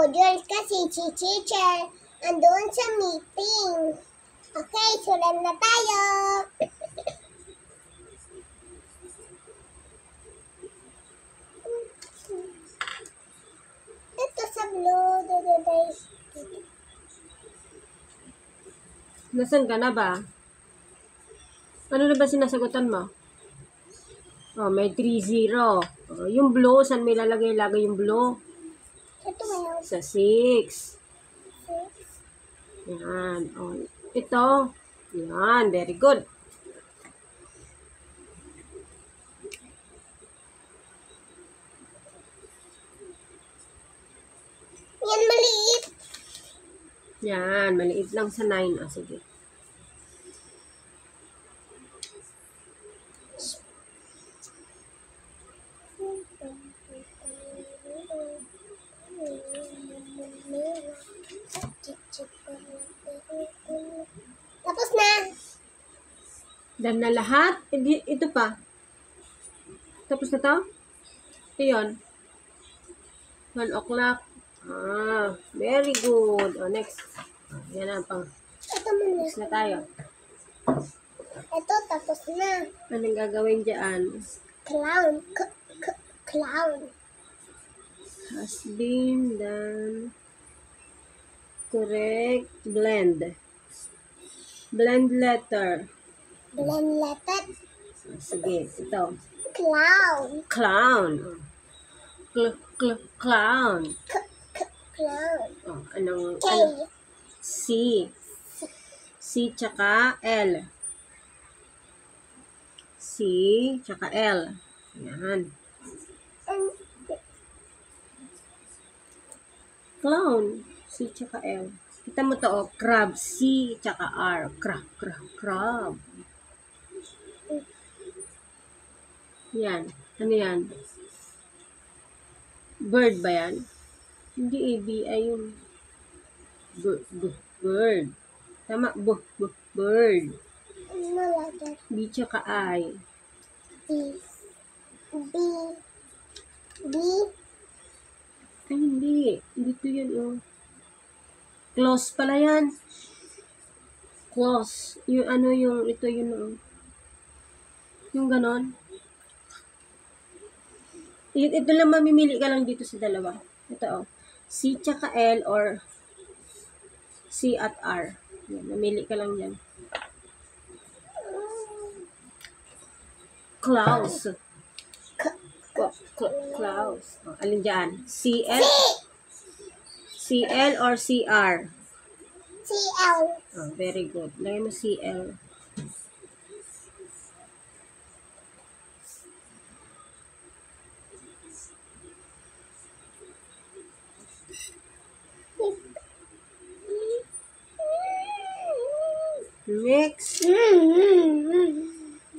module kasi si teacher andun sa meeting. Okay, sulat na tayo. Ito sa blue. Nasaan ka na ba? Ano na ba sinasagutan mo? Oh, may 3-0. Oh, yung blue, saan may lalagay yung blue? Ito ngayon. Sa 6. Yan. Oh, ito. Yan, very good. Yan maliit. Yan, maliit lang sa 9. Ah, sige. Tapos na. Done na lahat? Ito pa. Tapos na to? Ayun. 1 o'clock. Ah, very good. Oh, next. Oh, yan ang pang. Ito muna. Next na tayo. Ito tapos na. Anong gagawin dyan? Clown. Clown. Has been done. Correct. Blend. Blend letter. Blend letter. Oh, sige, ito. Clown. Clown. Clown. Clown. Oh, anong, K. ano? C. C tsaka L. C tsaka L. Yan. Clown. C tsaka L. Kita mo to, oh. Crab. C tsaka R. Crab. Yan. Ano yan? Bird ba yan? Hindi eh. B-I yung bird. Tama. Bird. Malaga. B tsaka I. B. Ay, hindi. Dito yun, oh. Close pala yan. Close. Yung ano yung, ito yun, oh. Yung ganon. Ito lang, mamimili ka lang dito sa dalawa. Ito, oh. C tsaka L or C at R. Yan, mamili ka lang yan. Close. Close. Oh, alin dyan? CL? CL or CR? CL. Oh, very good. Lagay mo CL. Next.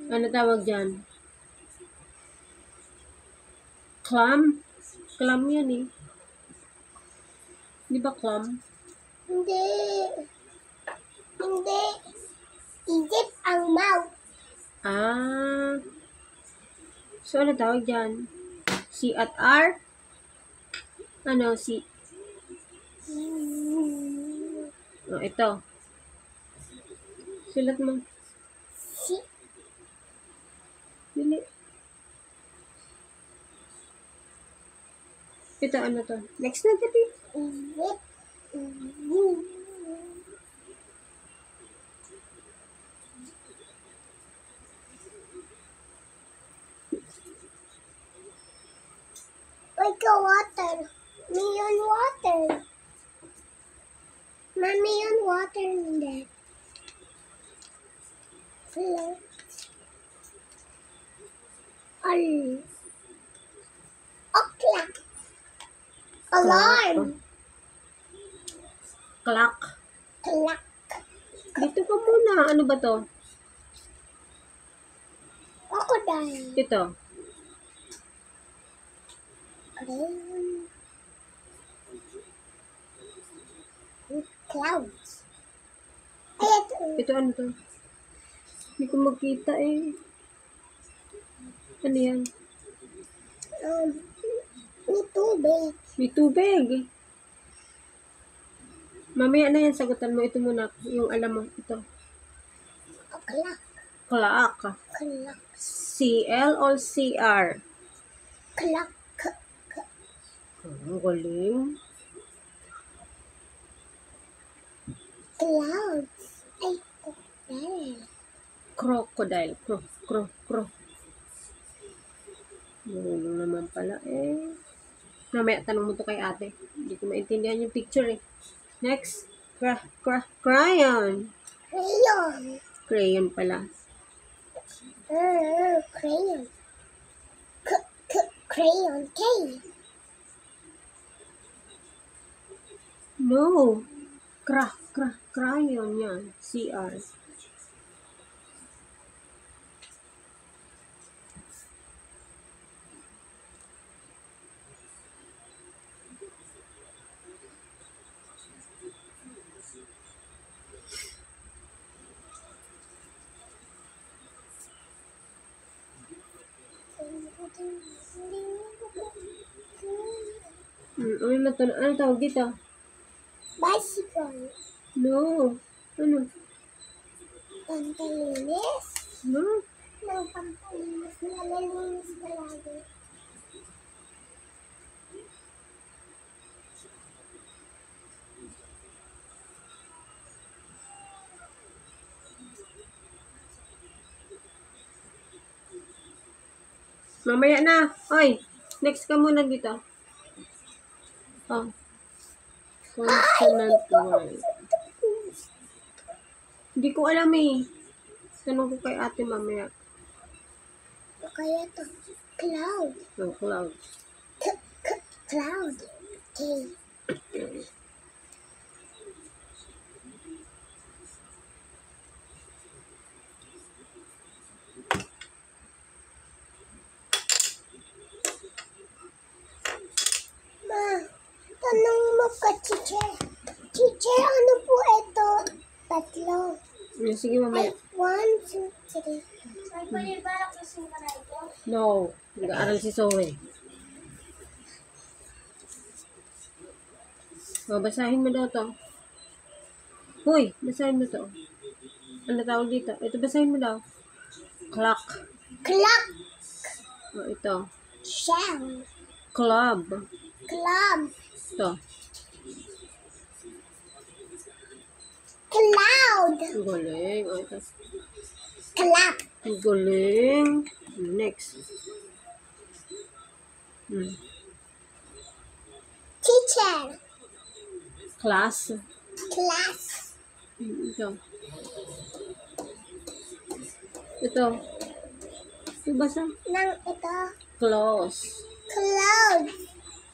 Ano tawag dyan? Clam? Clam yan eh. Di ba clam? Hindi. Isip ang mouth. Ah. So, ano tawag dyan? C at R? Ano? C? Oh, ito. Sulat mo. Si. Dili. Ito, ano to? Next na, tabi. Isip. Like a water. Million water. Million water in there. Hello. O'clock. Alarm. Clock. Clock. Dito ka muna. Ano ba to? Crocodile. Ito. Clouds. Ay, ito. Ito, ano to? Hindi ko magkita eh. Ano yan? May tubig. May tubig. Mamaya na yan, sagutan mo. Ito muna, yung alam mo. Ito. Clock. Clock. Clock. CL or CR? Clock. Ang galing. Clouds. Ay, crocodile. Crocodile. Cro. Marunong naman pala eh. Mamaya tanong mo to kay ate. Hindi ko maintindihan yung picture eh. Next. Crayon. Crayon. Crayon pala. Crayon. Crayon. K. No. Crayon yan. CR. Ano tawag dito? Bicycle. No. Ano? Pampalinis. No. Ng pampalinis. Nalalinis palagi. Mamaya na. Oy, next ka muna dito. Oh. Consonant word. Hindi ko alam eh. Tanong ko kay ate mamaya. Kaya to. Cloud. Oh, cloud. Cloud. K. Ma, tanong mo ka, teacher. Teacher, ano po ito? Tatlo. Sige mamaya. 1, 2, 3. Ay, palibarak kasing ka na ito? No. Nag-aaral si Zoe. Oh, basahin mo daw to. Hoy, basahin mo to. Ano tawag dito? Ito, basahin mo daw. Clock. Clock. Oh, ito. Shell. Club. Club. Ito. Cloud. Ang galing. Oh, ito. Clap. Ang galing. Next. Teacher. Class. Class. Ito. Ito. Ito basa? Nang ito. Close. Cloud.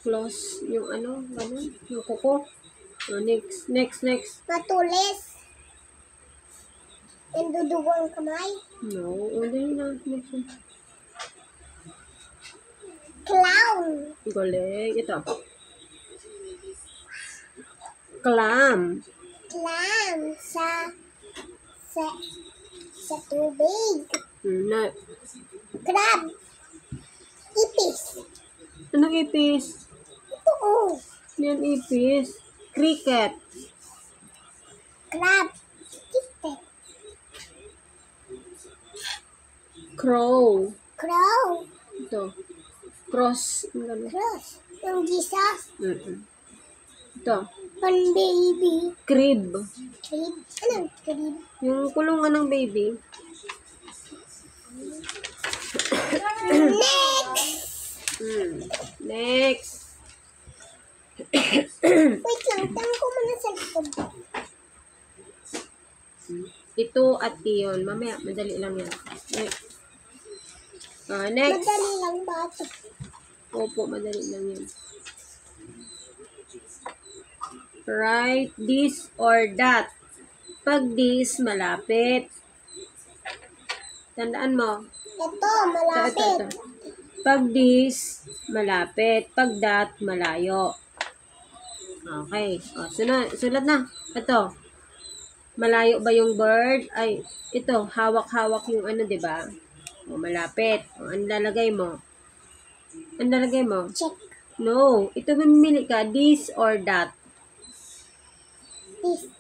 Close. Yung ano? Ganun. Yung kuko. Oh, next. Matulis. Yung dudugong kamay. No. Hindi na. Next. Clown. Galing. Ito. Clam. Clam. Sa tubig. Na. Crab. Ipis. Anong ipis? Ito oh. Yan ipis. Cricket. Crab. Cricket. Crow. Crow. Ito. Cross. Ang ganun. Cross. Yung Jesus. Ito. Pan-baby. Crib. Crib. Anong crib? Yung kulungan ng baby. Next! Next. Wait lang, tanong ko muna sa likod. Ito at iyon. Mamaya, madali lang yan. Next. Madali lang ba ito? Opo, madali lang yan. Write this or that. Pag this, malapit. Tandaan mo. Ito, malapit. Ito. Pag this, malapit. Pag that, malayo. Okay. O, sulat na. Ito. Malayo ba yung bird? Ay, ito. Hawak-hawak yung ano, diba? O, malapit. O, ano lalagay mo? Ano lalagay mo? Check. No. Ito, mamimili ka. This or that.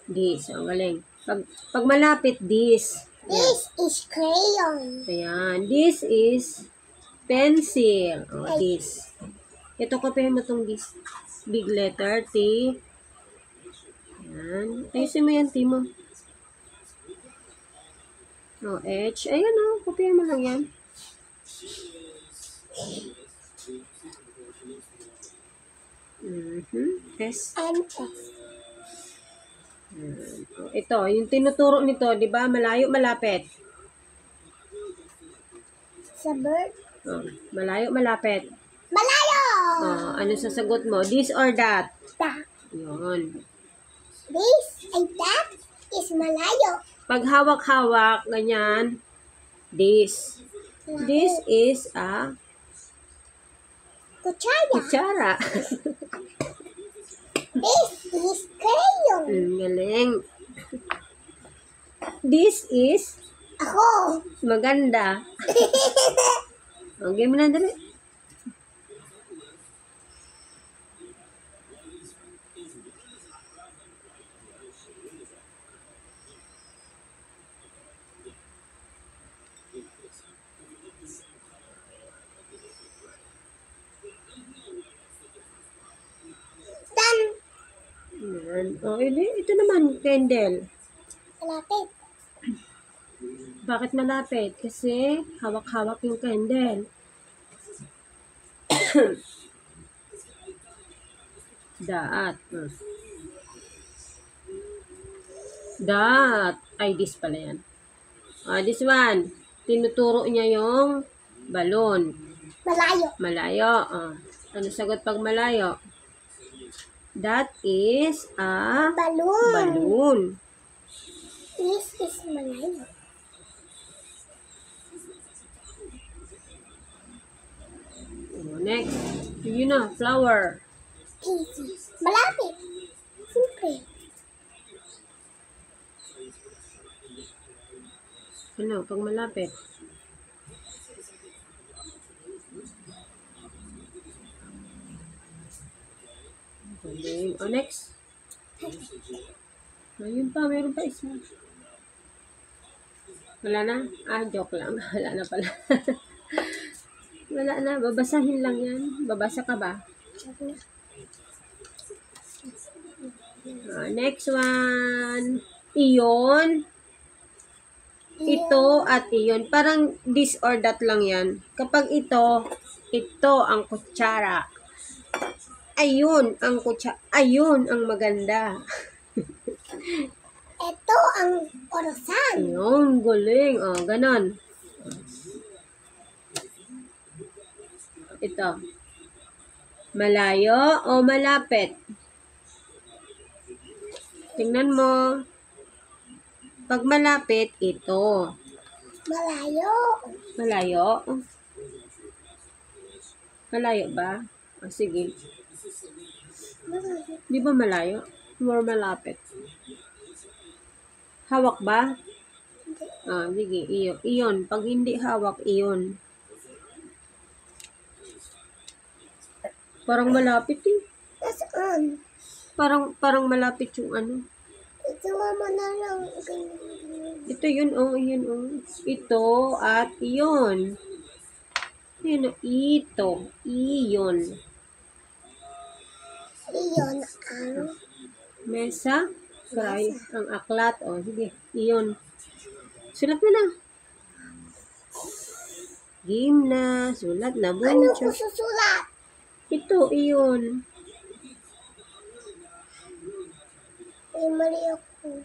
This. Ang galing. Pag malapit, this. This is crayon. Ayan. This is pencil. This. Ito, kopyahin mo itong this. Big letter, T. Ayan. Ayusin mo yan, T mo. H. Ayan kopyahin mo lang yan. S. And S. Ito, yung tinuturo nito, di ba? Malayo, malapit. Sa bird. Malayo, malapit. Malayo! Ano sasagot mo? This or that? That. Yun. This and that is malayo. Pag hawak-hawak, ganyan, this. This is a Kutsara. kutsara. This is crayon. Galing. This is Ako. maganda. Okay mo na dali. Done. Yan. Ito naman, candle. Malapit. Bakit malapit? Kasi hawak-hawak yung candle. That. That. Ay, this pala yan. This one. Tinuturo niya yung balon. Malayo. Malayo. Ano sagot pag malayo? That is a Balloon. balloon. This is malayo. Next. Yun na, flower. Easy. Malapit. Simple. Ano, pag malapit? Galing. Next. Ayun pa, meron pa isa. Wala na? Joke lang. Wala na pala. Wala na. Babasahin lang yan. Babasa ka ba? Next one. Iyon. Ito at iyon. Parang this or that lang yan. Kapag ito ang kutsara. Ayun ang kutsara. Ayun ang maganda. Ito ang orasan. Ayun, galing. Ganon. Ito. Malayo o malapit? Tingnan mo. Pag malapit, ito. Malayo. Malayo? Malayo ba? Sige. Malayo. Di ba malayo? More malapit. Hawak ba? Sige. Iyon. Pag hindi hawak, iyon. Parang malapit eh. Nasaan? Parang malapit yung ano. Ito mo na lang. Ito yun, yun. Ito at iyon. Yun, ito. Iyon. Iyon ang Mesa. Cry. Ang aklat. Sige. Iyon. Sulat mo na. Game na. Sulat na. ano ko Buncho. susulat? Ito, iyon. Ay, mali ako.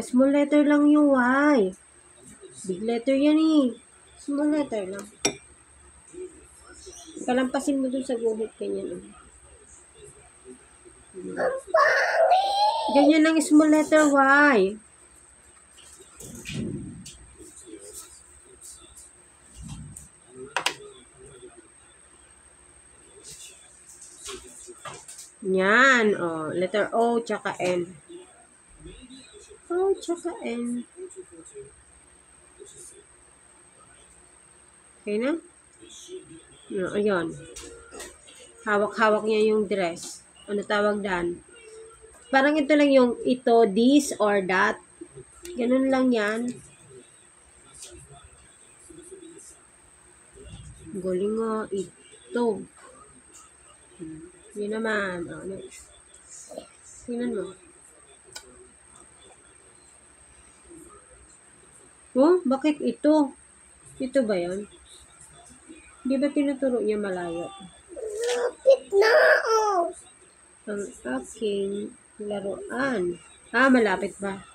Small letter lang yung Y. Big letter yan eh. Small letter lang. Kalampasin mo dun sa guhit. Ganyan. Ang pangit! Ganyan ang small letter Y. Yan. Letter O tsaka N. O tsaka N. Okay na? Ayun. Hawak-hawak niya yung dress. Ano tawag dan? Parang ito lang yung ito, this, or that. Ganun lang yan. Galing nga, ito. Yun naman. Oh, next. Tingnan mo. Oh, bakit ito? Ito ba yun? Di ba tinuturo niya malayo? Lapit na, oh. Ang aking laruan. Ah, malapit ba?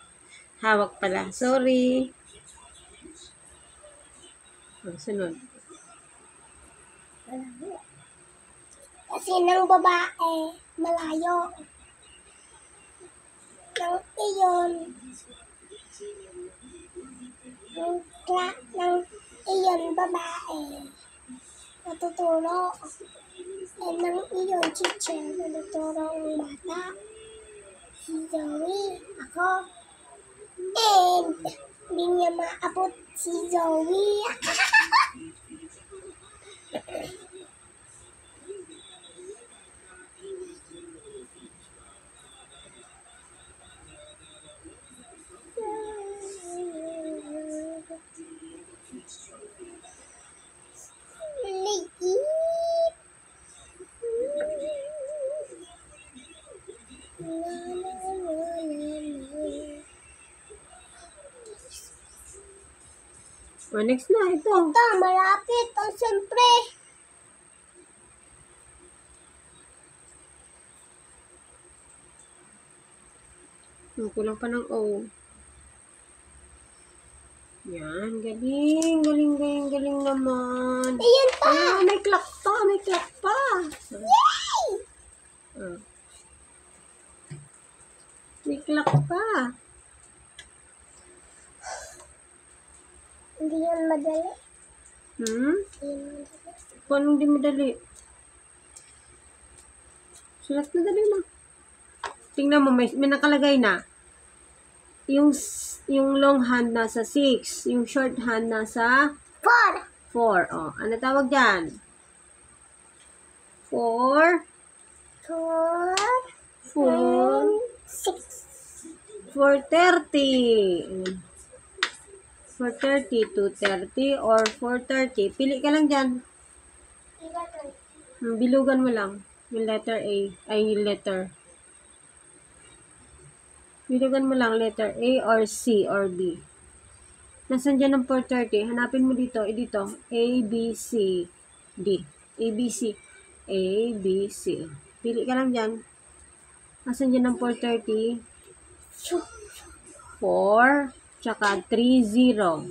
Hawak pala. Sorry. Sunod. Kasi ng babae, malayo. Ng iyon. Ng iyon, babae. Natuturo. Ng iyon, teacher. Natuturo ang bata. Si Zoe. Ako. And, hindi niya maabot si Zoe. Oh, next na. Ito. Ito, malapit. O, siyempre. Kulang pa ng O. Yan. Galing. Galing naman. Ayan pa. Ah, may clock pa. May clock pa. Yay! Ah. May clock pa. Hindi yan madali. Hmm? Hindi yan madali. Paano hindi madali? Sulat na dali na. Tingnan mo, may nakalagay na. Yung long hand nasa 6. Yung short hand nasa 4. Oh, ano tawag dyan? 4. 6. 4:30. 4:30, 2:30, or 4:30. Pili ka lang dyan. Bilugan mo lang. Yung letter A. Ay, yung letter. Bilugan mo lang letter A or C or D. Nasaan dyan ang 4:30? Hanapin mo dito. Dito. A, B, C, D. A, B, C. A, B, C. Pili ka lang dyan. Nasaan dyan ang 4:30? 4, tsaka 3-0.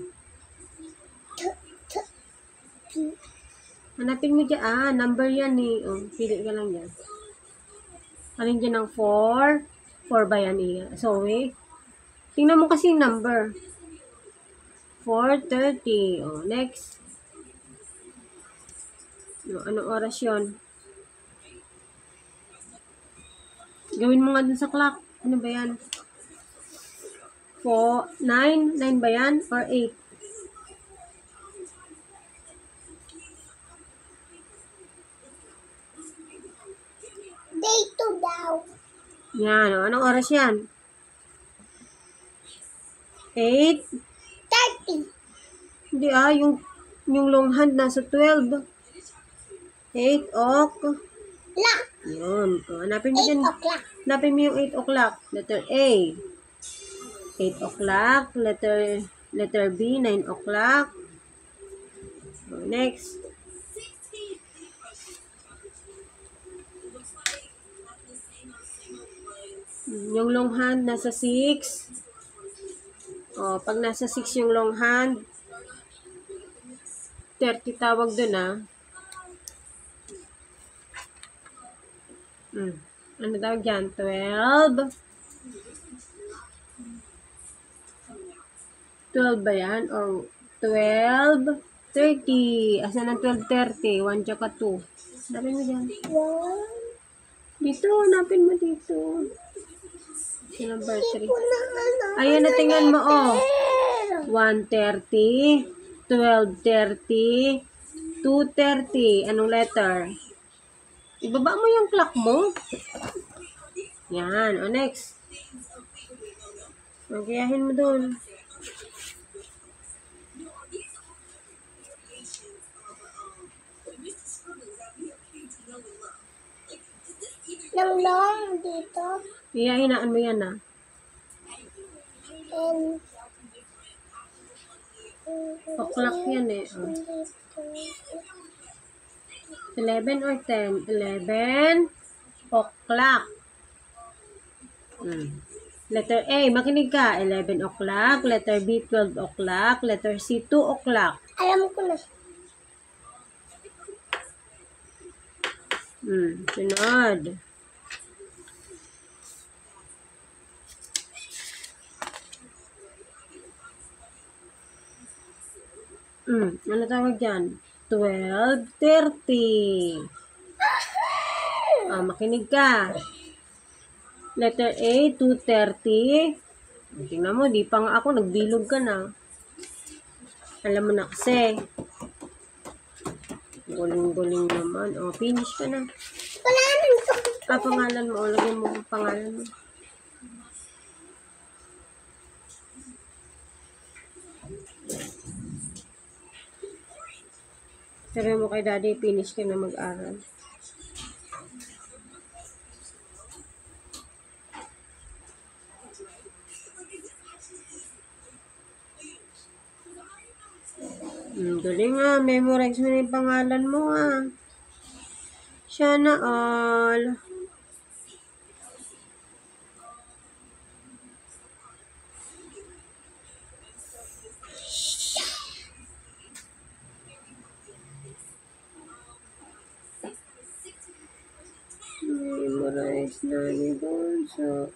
Hanapin mo dyan. Ah, number yan eh. Oh, pili ka lang dyan. Alin dyan ang 4? 4 ba yan eh? So, tingnan mo kasi yung number. 4:30. Oh, next. Anong oras yun? Gawin mo nga dun sa clock. Ano ba yan? 9? 9 ba yan? Or 8? Day 2 daw. Yan. O, anong oras yan? 8? 30. Hindi yung long hand nasa 12. 8 o'clock. Yun. O, hanapin mo 8 dyan. o'clock. Hanapin mo yung 8 o'clock. Letter A. 8 o'clock. Letter B, 9 o'clock. O, next. Yung long hand nasa 6. O, pag nasa 6 yung long hand, 30 tawag dun Ano tawag dyan? 12. 12 ba yan? Or 12, 30. Asan ang 12:30? 1 tsaka 2. Hanapin mo dyan. 1. Dito, hanapin mo dito. Number 3. Ayan, Ayan natingnan mo, oh. 1:30, 12:30, 2:30. Anong letter? Ibaba mo yung clock mo. Yan. O, next. Magayahin mo dun. Long dito. Iyahinaan mo yan, And O'clock yan eh. O. 11 or 10? 11 o'clock. Letter A, makinig ka. 11 o'clock. Letter B, 12 o'clock. Letter C, 2 o'clock. Alam ko na. Sunod. Ano tawag dyan? 12:30. Makinig ka. Letter A, 2:30. Tingnan mo, di pa nga ako, nagbilog ka na. Alam mo na kasi. Guling-guling naman. Finish ka na. Pangalan ko. Pangalan mo. Lagyan mo ang pangalan mo. Sabi mo kay daddy, finish ka na mag-aral. Galing memorize mo na yung pangalan mo Sana all. Memorize na ni Bonso.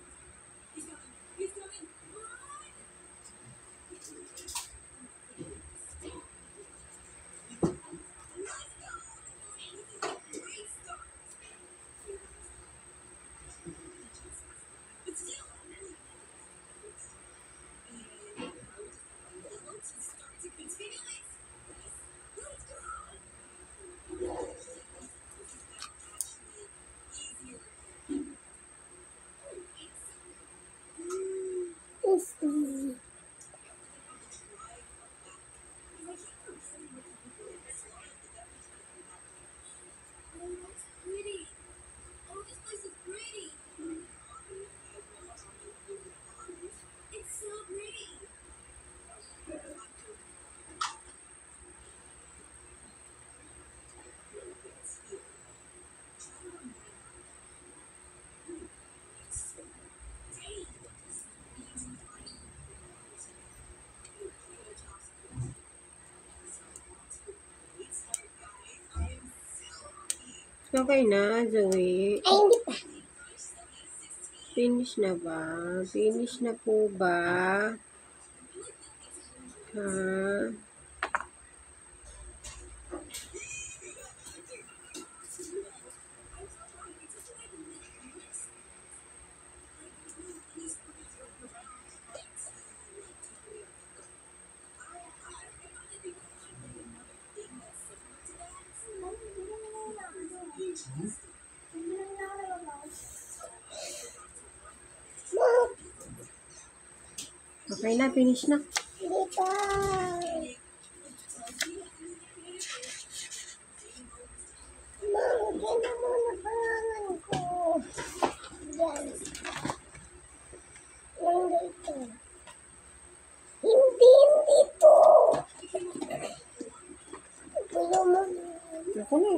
It's easy. Okay na, Zoe. Ay, hindi pa. Finish na ba? Finish na po ba? Okay na, finish na. Hindi pa. Lagyan na muna pangalan ko. Yan. Lang dito. Hindi to. Pulo mo. Ako na.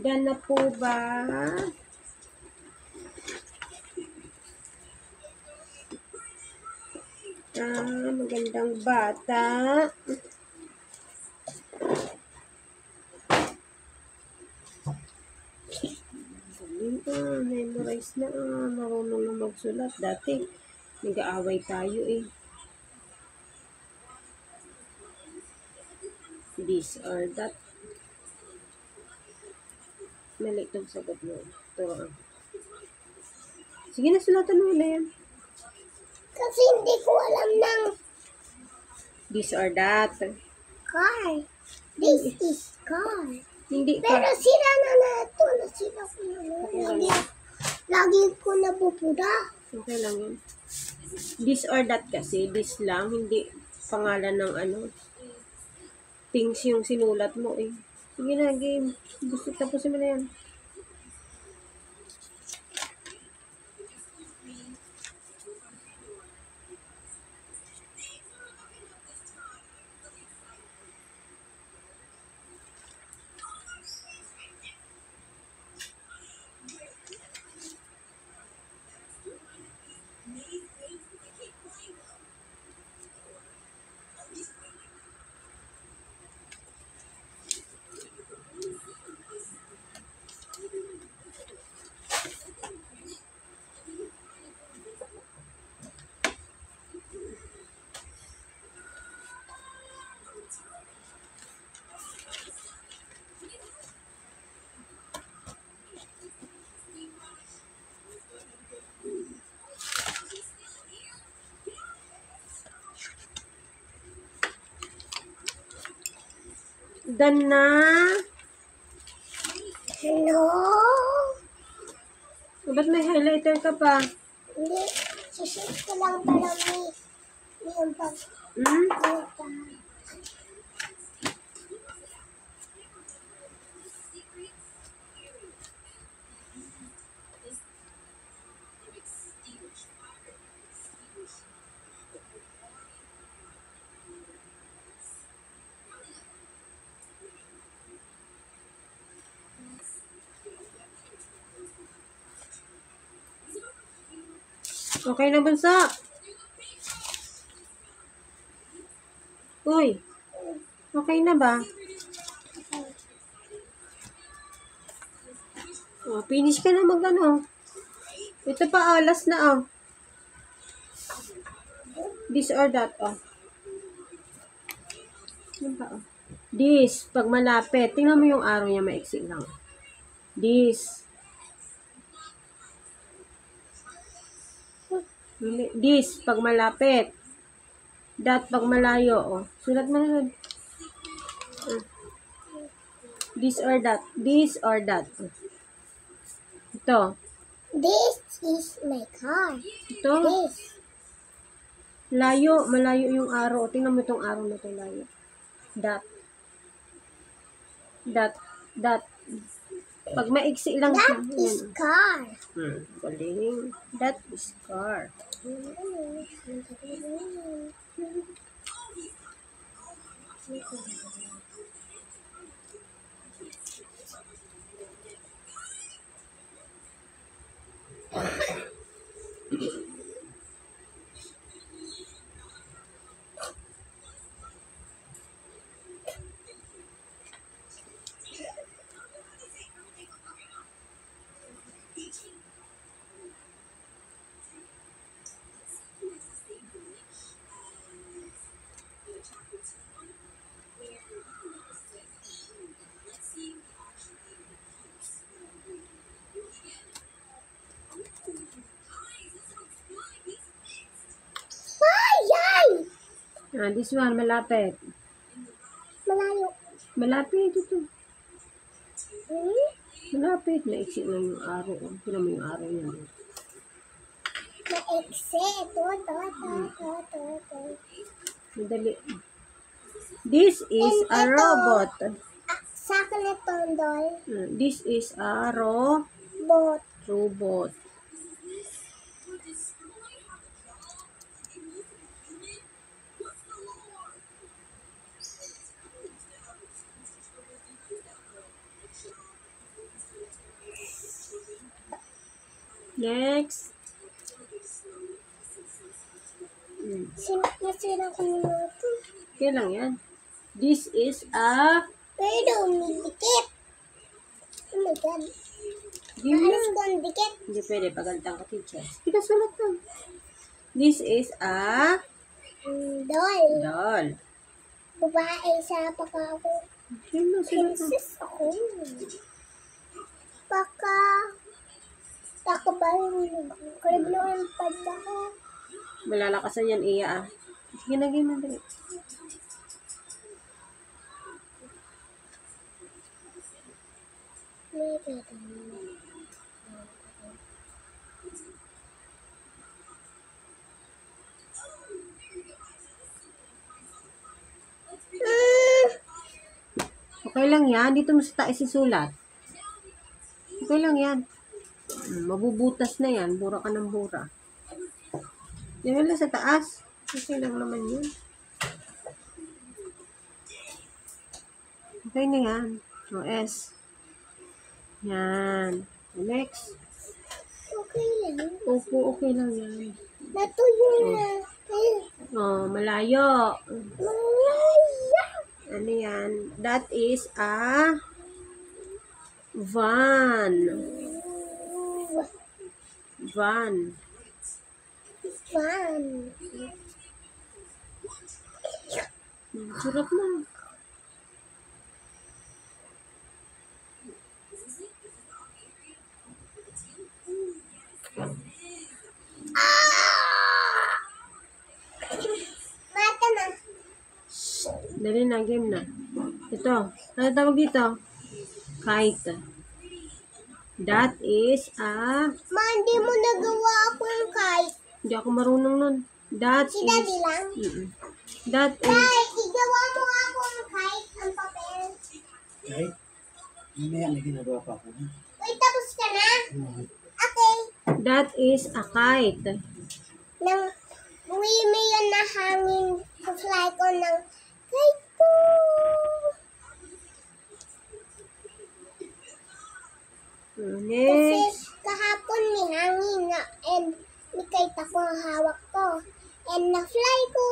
Done na po ba? Magandang bata. Memorize na. Marunong na magsulat. Dati, nag-aaway tayo This or that. Mali itong sagot mo. Ito. Sige na, sulatan mo na yan. Kasi hindi ko alam ng This or that. car. This is car. Hindi Pero ka. sira na ito. Nasira ko na. Lagi ko napupuda. Okay lang yun. This or that kasi. This lang. Hindi pangalan ng ano. Things yung sinulat mo eh. Sige na, game. Gusto tapusin mo na yan. Done na. Hello? Ba't may highlighter ka pa? Hindi. Sushoot ko lang para may yung pag... Hmm? Okay na, bunso. Uy. Okay na ba? Oh, finish ka na mag-ano. Ito pa, last na, oh. This or that, oh. Yan pa, oh. This, pag malapit. Tingnan mo yung araw niya, maiksi lang. This. This, pag malapit. That, pag malayo, oh. Sulat mo na. This or that. This or that. Ito. This is my car. Ito. This. Layo. Malayo yung araw. Tingnan mo itong araw na ito. Layo. That. That. That. Pag maiksi lang siya. That is Yan. car. Galing. That is car. This one, malapit. Malayo. Malapit ito. Hmm? Malapit. Maiksi lang yung araw. Tingnan mo yung araw niya. Maiksi. Ito. Madali. This is a robot. Sa akin itong doll. This is a Bot. robot. Next. Nasira ko yung ito. Kaya lang yan. This is a... Pero may dikit. Oh my God. Game Alas na. ko ang dikit. Hindi pwede. Pagalitan ka, teacher. Kita sulat lang. This is a Doll. doll. babae sa paka ako. Sino? Sino? Princess ako. Paka. Tako ba yung kalibloan pa ako. Malalakasan yan, Iya ah. Sige na, game na dali. Okay lang yan. Dito mo sa taas isulat. Okay lang yan. Mabubutas na yan. Bura ka ng bura. Yan lang sa taas. Okay lang naman yun. Okay na yan. O, S. Yan. Next. Okay lang. Opo, okay lang yan. Natuyo na. Oh, malayo. Malaya. Ano yan? That is a van. Van. Fun. Surat na. Mata na. Dali na, game na. Ito. Ano tawag dito? Kite. That is a... Ma, hindi mo nagawa ako ng kite. Hindi ako marunong nun. That Si is... Daddy lang. That is... Tay, igawa mo nga ako ng kite, ang papel. Okay? Mamaya may ginagawa pa ako. Uy, tapos ka na? Okay. That is a kite. Nang may yun na hangin, fly ko ng kite ko. Kasi Next. kahapon may hangin na and may kite ako ang hawak ko. And na-fly ko.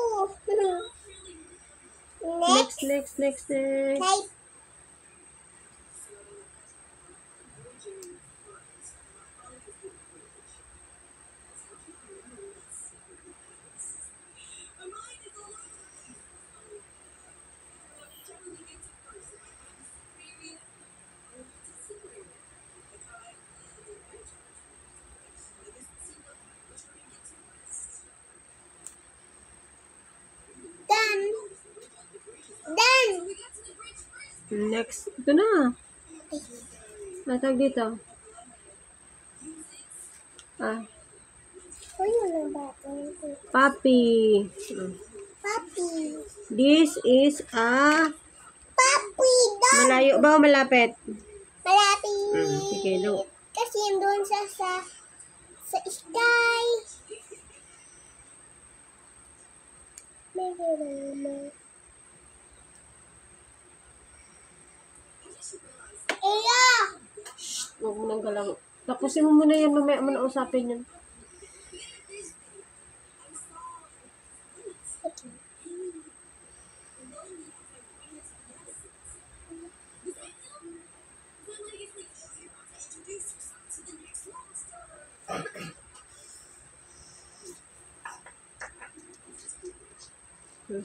Next, Next. kite. Done. Next. Ito na. Ano tawag dito? Ah, Uy, wala ba ako? puppy. Papi. This is a... Papi, done. Malayo ba o malapit? Malapit. Sige, no. Kasi yun doon sa sky. May gano'n. Eya! Huwag mo nang galang. Tapusin mo muna yan. Mamaya mo na usapin yan.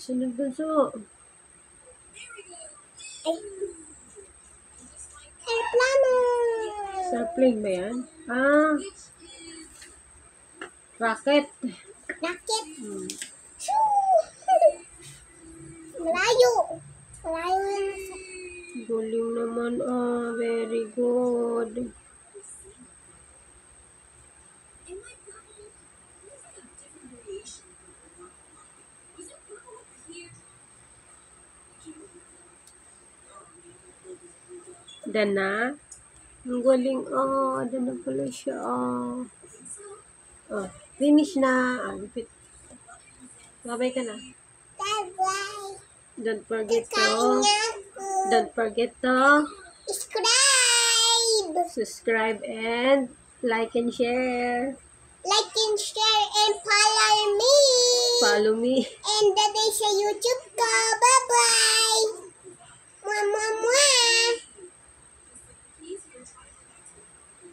Sunod bunso. Ay. Aeroplano! Airplane ba yan? Ah. Rocket. Rocket! Shoo! Malayo! Malayo na sa... Galing naman. Ah, very good. Dana. Ang galing. Ah, dana pala siya. Ah. Oh, finish na. Ah, repeat. Babay ka na. Bye-bye! Don't forget Kain to. na ako! Don't forget to Subscribe! subscribe and like and share. Like and share and follow me! Follow me. And daddy sa YouTube ko! Bye-bye! Mwah, mwah, mwah!